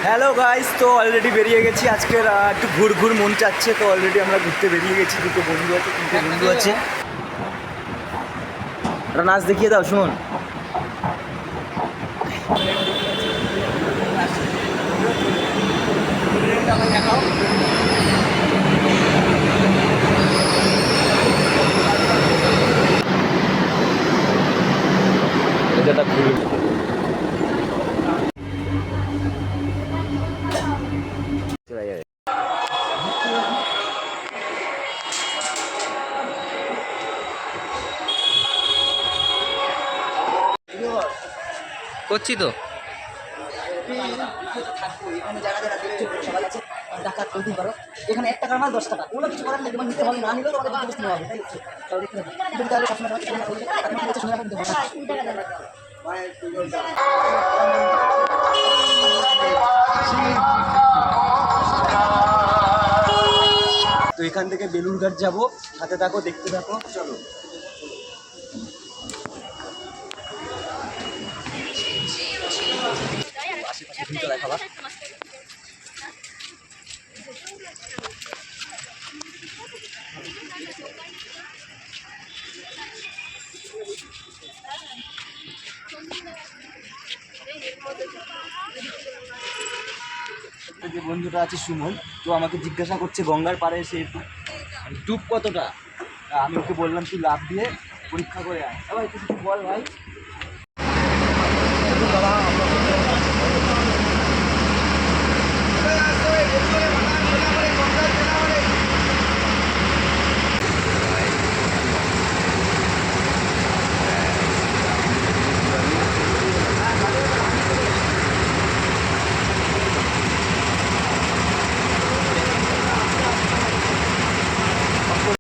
Hello guys, তো already বেরিয়ে গেছি। আজকের একটু ঘুর মন চাচ্ছে, তো অলরেডি আমরা ঘুরতে বেরিয়ে গেছি। দুটো বন্ধু আছে, তিনটে বন্ধু আছে। একটা নাচ দেখিয়ে দাও, শুনুন। এটা খুলে চলে যাবে। করছি তো। এখানে যারা যারা দেখছো সবাই আছে টাকা তুলতে পারো। এখানে 1 টাকার মাল 10 টাকা, ওগুলো কিছু করার নেই, তোমার নিতে হবে, না নিলেও তোমাদের বিজনেস নেওয়া হবে। তাই হচ্ছে তাও দেখতে হবে। কিন্তু তাহলে আপনারা শুনে রাখুন দেবো না। তো এখান থেকে বেলুড়ঘাট যাবো, সাথে থাকো, দেখতে থাকো, চলো। আশেপাশে ভিউটা দেখাবা। যে বন্ধুটা আছে সুমন, তো আমাকে জিজ্ঞাসা করছে গঙ্গার পাড়ে এসে ডুব কতটা। আমি ওকে বললাম তুই লাফ দিয়ে পরীক্ষা করে আয়। ভাই তুই কিছু বল ভাই।